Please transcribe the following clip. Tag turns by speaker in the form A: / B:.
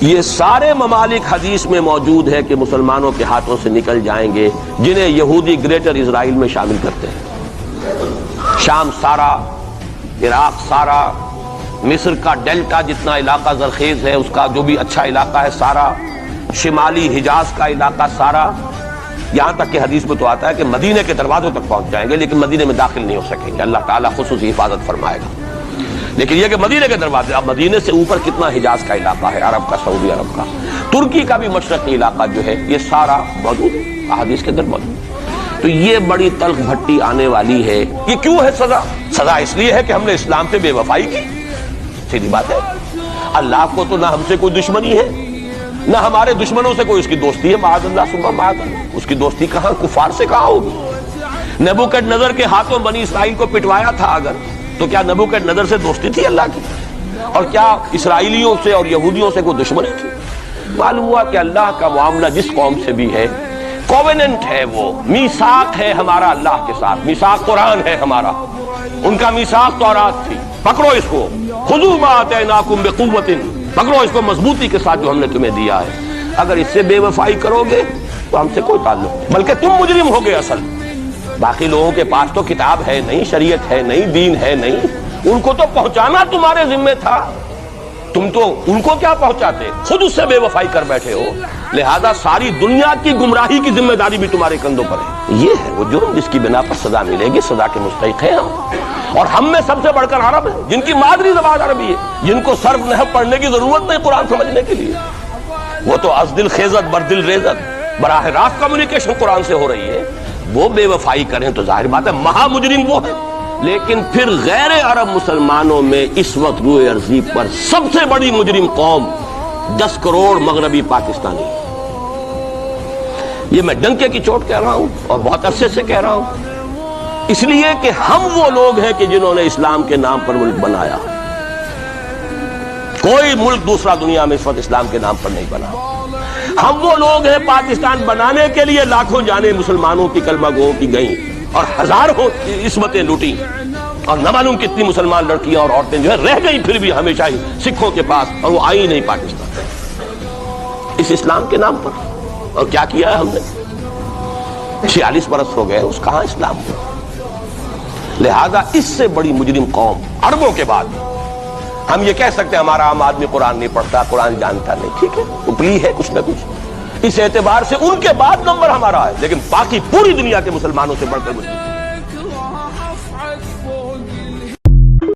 A: یہ سارے ممالک حدیث میں موجود ہے کہ مسلمانوں کے ہاتھوں سے نکل جائیں گے جنہیں یہودی گریٹر اسرائیل میں شامل کرتے ہیں۔ شام سارا، عراق سارا، مصر کا ڈیلٹا جتنا علاقہ زرخیز ہے اس کا جو بھی اچھا علاقہ ہے سارا، شمالی حجاز کا علاقہ سارا، یہاں تک کہ حدیث میں تو آتا ہے کہ مدینے کے دروازوں تک پہنچ جائیں گے لیکن مدینے میں داخل نہیں ہو سکیں گے، اللہ تعالیٰ خصوصی حفاظت فرمائے گا۔ لیکن یہ کہ مدینے کے دروازے، اب مدینے سے اوپر کتنا حجاز کا علاقہ ہے، عرب کا، سعودی عرب کا، ترکی کا بھی مشرقی علاقہ جو ہے یہ سارا موجود ہے احادیث کے اندر موجود۔ تو یہ بڑی تلخ بھٹی آنے والی ہے۔ یہ کیوں ہے سزا؟ سزا اس لیے ہے کہ ہم نے اسلام سے بے وفائی کی، سیدھی بات ہے۔ اللہ کو تو نہ ہم سے کوئی دشمنی ہے نہ ہمارے دشمنوں سے کوئی اس کی دوستی ہے، معاذ اللہ ثم معاذ اللہ۔ اس کی دوستی کہاں، کفار سے کہاں ہوگی؟ نبوکدنضر کے ہاتھوں بنی اسرائیل کو پٹوایا تھا اگر، تو کیا نبوکدنضر سے دوستی تھی اللہ کی؟ اور کیا اسرائیلیوں سے اور یہودیوں سے کوئی دشمنی تھی؟ معلوم ہوا کہ اللہ کا معاملہ جس قوم سے بھی ہے کووننٹ ہے، وہ میثاق ہے ہمارا اللہ کے ساتھ، میثاق قرآن ہے ہمارا، ان کا میثاق تورات تھی، پکڑو اس کو، خذوا ما آتیناکم بقوۃ، پکڑو اس کو مضبوطی کے ساتھ جو ہم نے تمہیں دیا ہے۔ اگر اس سے بے وفائی کرو گے تو ہم سے کوئی تعلق نہیں، بلکہ تم مجرم ہو گے اصل۔ باقی لوگوں کے پاس تو کتاب ہے نہیں، شریعت ہے نہیں، دین ہے نہیں، ان کو تو پہنچانا تمہارے ذمہ تھا، تم تو ان کو کیا پہنچاتے، خود اس سے بے وفائی کر بیٹھے ہو، لہذا ساری دنیا کی گمراہی کی ذمہ داری بھی تمہارے کندھوں پر ہے۔ یہ ہے وہ جرم جس کی بنا پر سزا ملے گی، سزا کے مستحق ہیں ہم، اور ہم میں سب سے بڑھ کر عرب ہیں جن کی مادری زبان عربی ہے، جن کو صرف نحو پڑھنے کی ضرورت نہیں قرآن سمجھنے کے لیے، وہ تو از دل خیزت بر دل ریزت، براہ راست کمیونیکیشن قرآن سے ہو رہی ہے۔ وہ بے وفائی کریں تو ظاہر بات ہے مہا مجرم وہ ہے۔ لیکن پھر غیر عرب مسلمانوں میں اس وقت روئے ارضی پر سب سے بڑی مجرم قوم 10 کروڑ مغربی پاکستانی، یہ میں ڈنکے کی چوٹ کہہ رہا ہوں اور بہت عرصے سے کہہ رہا ہوں، اس لیے کہ ہم وہ لوگ ہیں کہ جنہوں نے اسلام کے نام پر ملک بنایا۔ کوئی ملک دوسرا دنیا میں اس وقت اسلام کے نام پر نہیں بنا۔ ہم وہ لوگ ہیں پاکستان بنانے کے لیے لاکھوں جانیں مسلمانوں کی کلمہ گوؤں کی گئیں اور ہزاروں عصمتیں لوٹی، اور نہ معلوم کتنی مسلمان لڑکیاں اور عورتیں جو ہے رہ گئی پھر بھی ہمیشہ ہی سکھوں کے پاس، اور وہ آئی نہیں پاکستان اس اسلام کے نام پر۔ اور کیا کیا ہے ہم نے؟ 46 برس ہو گئے، اس کہاں اسلام ہوا؟ لہذا اس سے بڑی مجرم قوم عربوں کے بعد ہم یہ کہہ سکتے ہیں ہمارا عام آدمی قرآن نہیں پڑھتا، قرآن جانتا نہیں، ٹھیک ہے، اپلی ہے کچھ نہ کچھ، اس اعتبار سے ان کے بعد نمبر ہمارا ہے، لیکن باقی پوری دنیا کے مسلمانوں سے بڑھ کر مجرم